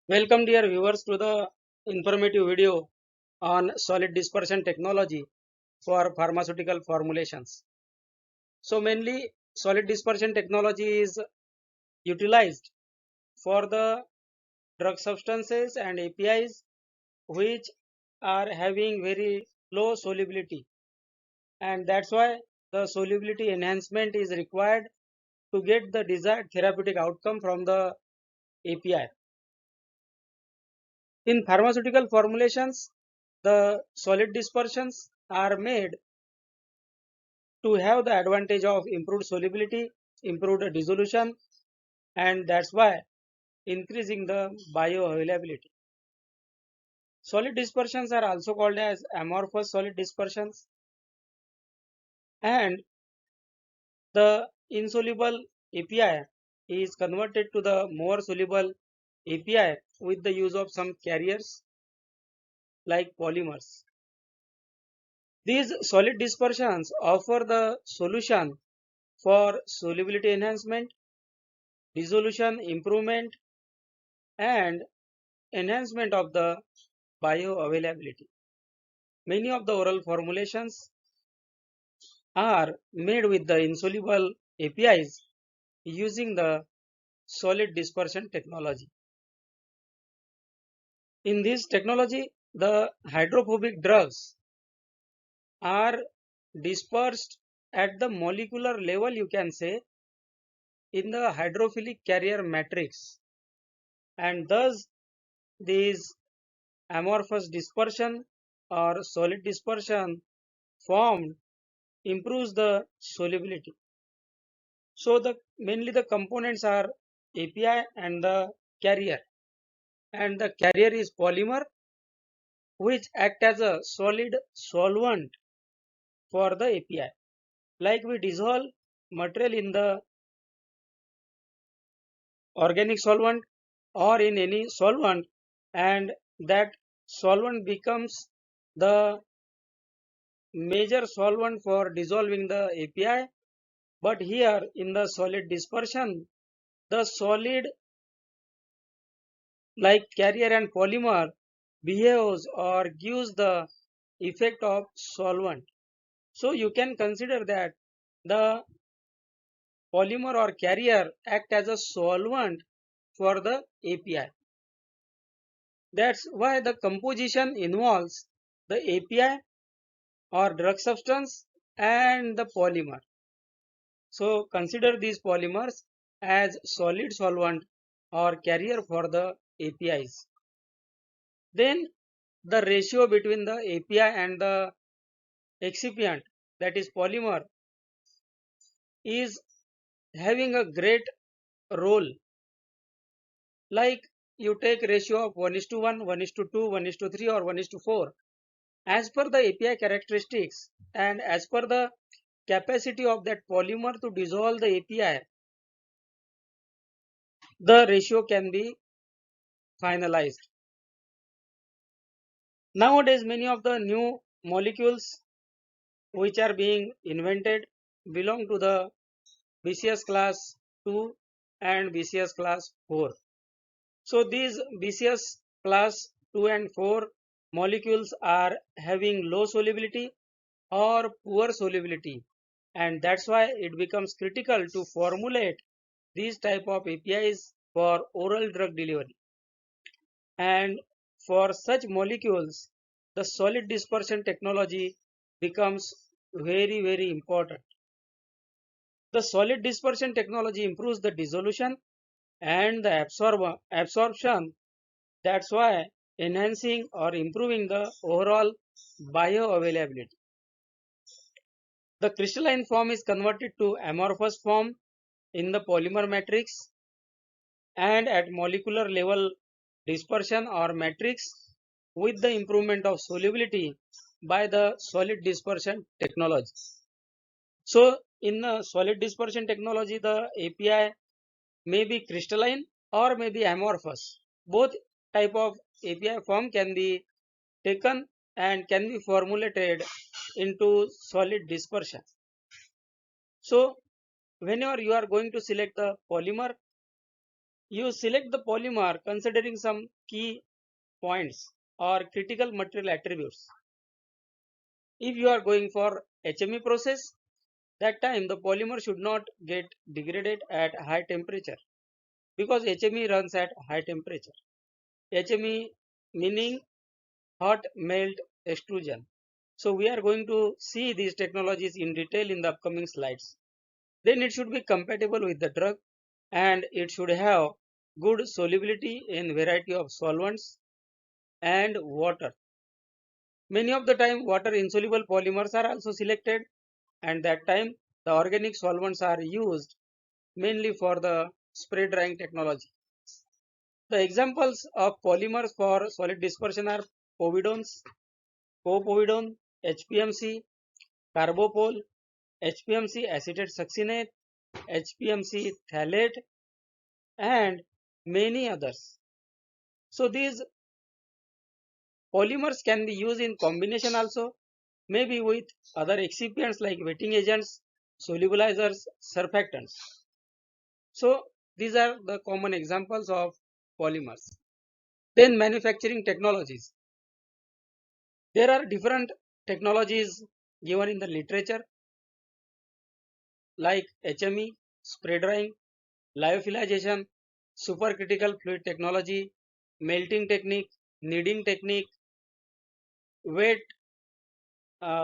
Welcome dear viewers to the informative video on solid dispersion technology for pharmaceutical formulations. So mainly solid dispersion technology is utilized for the drug substances and APIs which are having very low solubility, and that's why the solubility enhancement is required to get the desired therapeutic outcome from the API. In pharmaceutical formulations, the solid dispersions are made to have the advantage of improved solubility, improved dissolution, and that's why increasing the bioavailability. Solid dispersions are also called as amorphous solid dispersions, and the insoluble API is converted to the more soluble API with the use of some carriers like polymers. These solid dispersions offer the solution for solubility enhancement, dissolution improvement, and enhancement of the bioavailability. Many of the oral formulations are made with the insoluble APIs using the solid dispersion technology. In this technology, the hydrophobic drugs are dispersed at the molecular level, you can say, in the hydrophilic carrier matrix, and thus these amorphous dispersion or solid dispersion formed improves the solubility. So the mainly the components are API and the carrier, and the carrier is polymer which act as a solid solvent for the API. Like we dissolve material in the organic solvent or in any solvent, and that solvent becomes the major solvent for dissolving the API. But here in the solid dispersion, the solid like carrier and polymer behaves or gives the effect of solvent. So you can consider that the polymer or carrier act as a solvent for the API. That's why the composition involves the API or drug substance and the polymer. So consider these polymers as solid solvent or carrier for the APIs. Then the ratio between the API and the excipient, that is polymer, is having a great role. Like you take ratio of 1 is to 1, 1 is to 2, 1 is to 3 or 1 is to 4. As per the API characteristics and as per the capacity of that polymer to dissolve the API, the ratio can be finalized. Nowadays, many of the new molecules which are being invented belong to the BCS class 2 and BCS class 4. So these BCS class 2 and 4 molecules are having low solubility or poor solubility, and that's why it becomes critical to formulate these type of APIs for oral drug delivery. And for such molecules, the solid dispersion technology becomes very important. The solid dispersion technology improves the dissolution and the absorption. That's why enhancing or improving the overall bioavailability. The crystalline form is converted to amorphous form in the polymer matrix, and at molecular level dispersion or matrix with the improvement of solubility by the solid dispersion technology. So in the solid dispersion technology, the API may be crystalline or may be amorphous. Both type of API form can be taken and can be formulated into solid dispersion. So whenever you are going to select the polymer, You select the polymer considering some key points or critical material attributes. If you are going for HME process, that time the polymer should not get degraded at high temperature, because HME runs at high temperature. HME meaning hot melt extrusion. So we are going to see these technologies in detail in the upcoming slides. Then it should be compatible with the drug, and it should have good solubility in variety of solvents and water. Many of the time water insoluble polymers are also selected, and that time the organic solvents are used mainly for the spray drying technology. The examples of polymers for solid dispersion are povidones, copovidone, HPMC, carbopol, HPMC acetate succinate, HPMC phthalate, and many others. So these polymers can be used in combination also, maybe with other excipients like wetting agents, solubilizers, surfactants. So these are the common examples of polymers. Then manufacturing technologies. There are different technologies given in the literature like HME, spray drying, lyophilization, supercritical fluid technology, melting technique, kneading technique, wet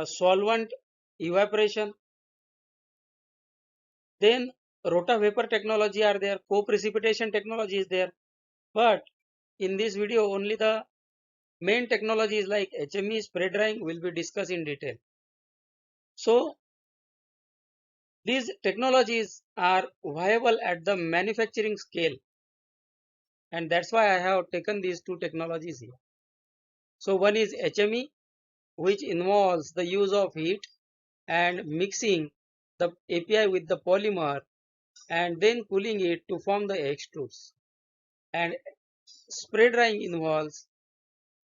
solvent evaporation. Then rotavapor technology are there, co-precipitation technology is there. But in this video only the main technologies like HME, spray drying will be discussed in detail. So these technologies are viable at the manufacturing scale, and that's why I have taken these two technologies here. So one is HME, which involves the use of heat and mixing the API with the polymer and then cooling it to form the extrudes. And spray drying involves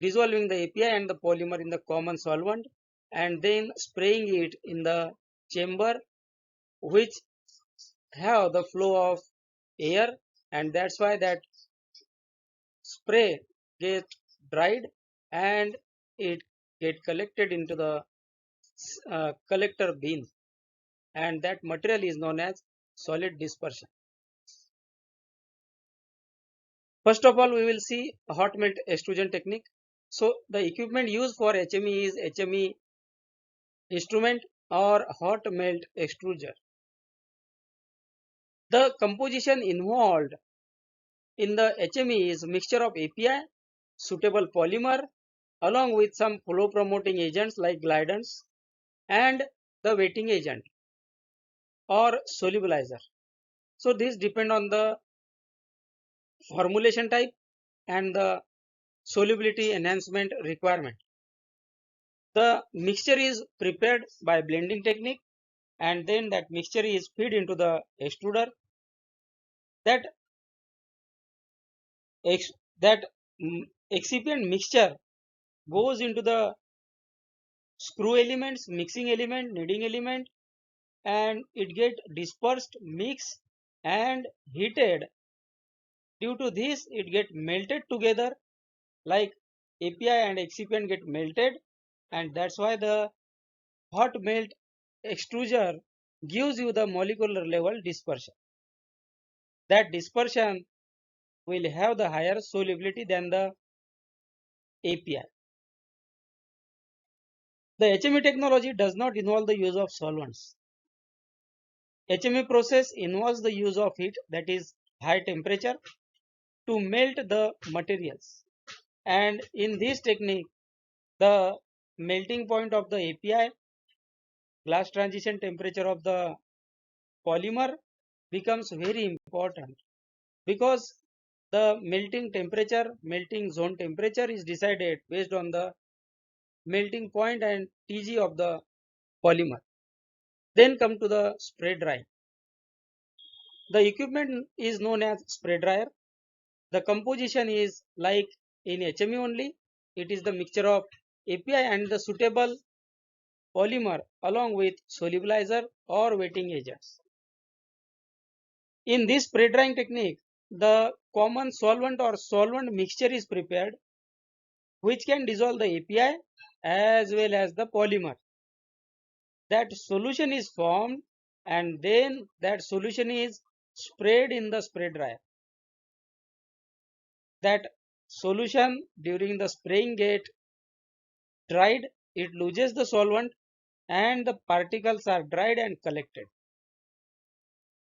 dissolving the API and the polymer in the common solvent and then spraying it in the chamber which have the flow of air, and that's why that spray get dried and it get collected into the collector bin, and that material is known as solid dispersion. First of all, we will see hot melt extrusion technique. So the equipment used for HME is HME instrument or hot melt extruder. The composition involved in the HME is mixture of API, suitable polymer, along with some flow promoting agents like glidants and the wetting agent or solubilizer. So these depend on the formulation type and the solubility enhancement requirement. The mixture is prepared by blending technique, and then that mixture is fed into the extruder. That ex, that excipient mixture goes into the screw elements, mixing element, kneading element, and it get dispersed, mixed, and heated. Due to this, it get melted together like API and excipient get melted, and that's why the hot melt extruder gives you the molecular level dispersion. That dispersion will have the higher solubility than the API. The HME technology does not involve the use of solvents. HME process involves the use of heat, that is high temperature, to melt the materials. And in this technique, the melting point of the API, glass transition temperature of the polymer becomes very important, because the melting zone temperature is decided based on the melting point and Tg of the polymer. Then come to the spray drying. The equipment is known as spray dryer. The composition is like in HME only. It is the mixture of API and the suitable polymer along with solubilizer or wetting agents. In this spray drying technique, the common solvent or solvent mixture is prepared, which can dissolve the API as well as the polymer. That solution is formed and then that solution is sprayed in the spray dryer. That solution during the spraying get dried, it loses the solvent and the particles are dried and collected.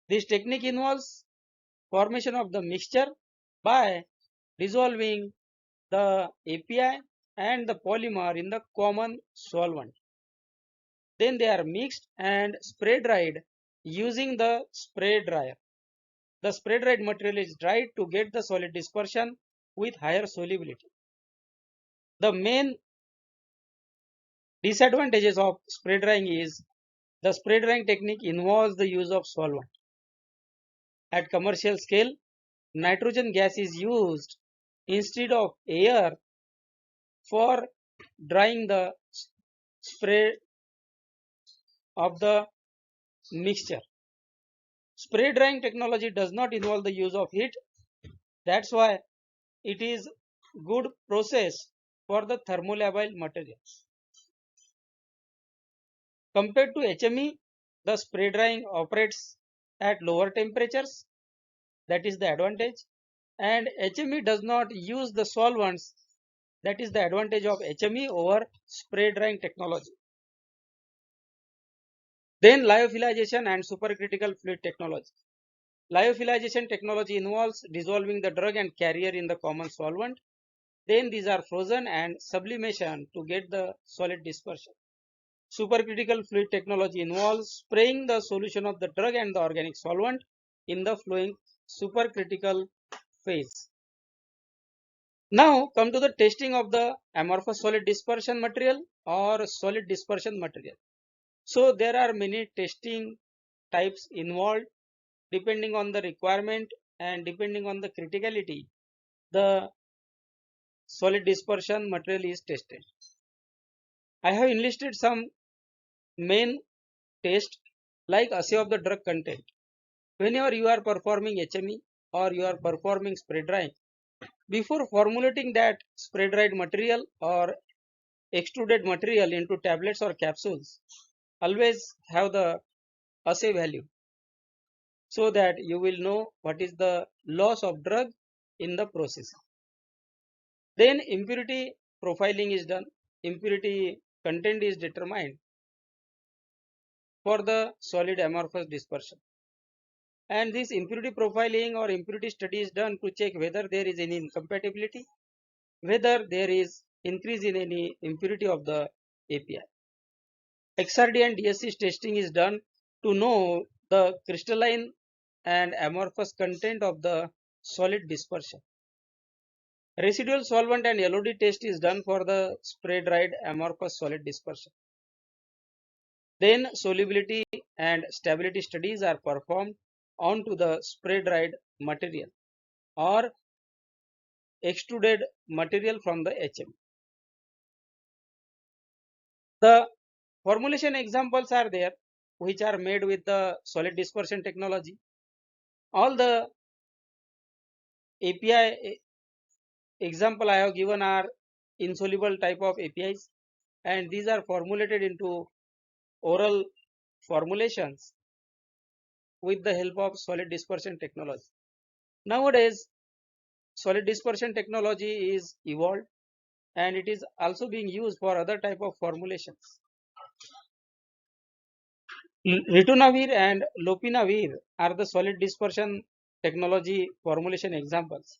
This technique involves formation of the mixture by dissolving the API and the polymer in the common solvent. Then they are mixed and spray dried using the spray dryer. The spray dried material is dried to get the solid dispersion with higher solubility. The main disadvantages of spray drying is the spray drying technique involves the use of solvent. At commercial scale, nitrogen gas is used instead of air for drying the spray of the mixture. Spray drying technology does not involve the use of heat. That's why it is good process for the thermolabile materials. Compared to HME, the spray drying operates at lower temperatures. That is the advantage. And HME does not use the solvents. That is the advantage of HME over spray drying technology. Then lyophilization and supercritical fluid technology. Lyophilization technology involves dissolving the drug and carrier in the common solvent. Then these are frozen and sublimation to get the solid dispersion. Supercritical fluid technology involves spraying the solution of the drug and the organic solvent in the flowing supercritical phase. Now come to the testing of the amorphous solid dispersion material or solid dispersion material. So there are many testing types involved depending on the requirement and depending on the criticality. The solid dispersion material is tested. I have enlisted some main tests like assay of the drug content. Whenever you are performing HME or you are performing spray drying, before formulating that spray dried material or extruded material into tablets or capsules, always have the assay value so that you will know what is the loss of drug in the process. Then impurity profiling is done. Impurity content is determined for the solid amorphous dispersion. And this impurity profiling or impurity study is done to check whether there is any incompatibility, whether there is increase in any impurity of the API. XRD and DSC testing is done to know the crystalline and amorphous content of the solid dispersion. Residual solvent and LOD test is done for the spray dried amorphous solid dispersion. Then solubility and stability studies are performed onto the spray dried material or extruded material from the HM. The formulation examples are there which are made with the solid dispersion technology. All the API example I have given are insoluble type of APIs and these are formulated into oral formulations with the help of solid dispersion technology. Nowadays, solid dispersion technology is evolved and it is also being used for other type of formulations. Ritonavir and lopinavir are the solid dispersion technology formulation examples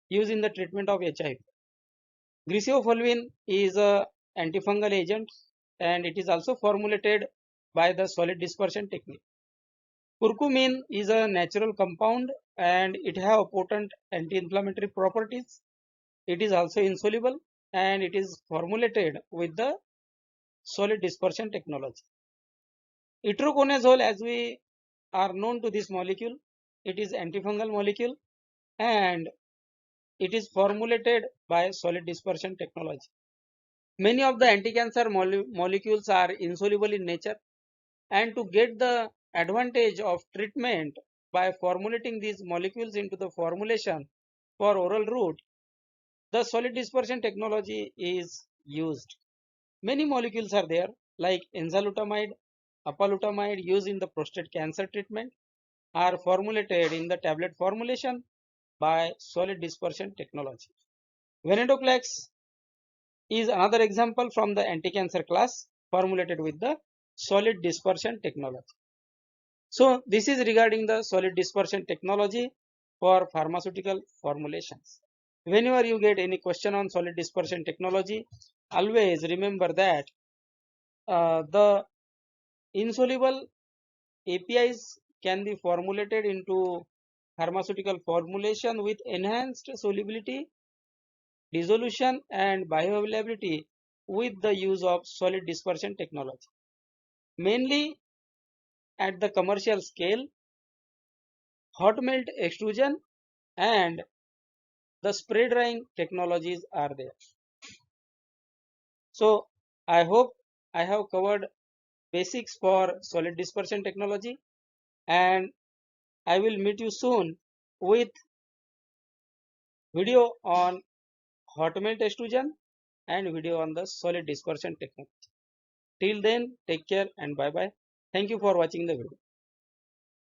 used in the treatment of HIV. Griseofulvin is a antifungal agent and it is also formulated by the solid dispersion technique. Curcumin is a natural compound and it have potent anti-inflammatory properties. It is also insoluble and it is formulated with the solid dispersion technology. Itraconazole, as we are known to this molecule, it is antifungal molecule and it is formulated by solid dispersion technology. Many of the anti-cancer molecules are insoluble in nature and to get the advantage of treatment by formulating these molecules into the formulation for oral route, the solid dispersion technology is used. Many molecules are there like enzalutamide, apalutamide used in the prostate cancer treatment are formulated in the tablet formulation by solid dispersion technology. Venetoclax is another example from the anti-cancer class formulated with the solid dispersion technology. So this is regarding the solid dispersion technology for pharmaceutical formulations. Whenever you get any question on solid dispersion technology, always remember that the insoluble APIs can be formulated into pharmaceutical formulation with enhanced solubility, dissolution and bioavailability with the use of solid dispersion technology. Mainly at the commercial scale, hot melt extrusion and the spray drying technologies are there. So I hope I have covered basics for solid dispersion technology, and I will meet you soon with video on hot melt extrusion and video on the solid dispersion technology. Till then, take care and bye bye. Thank you for watching the video.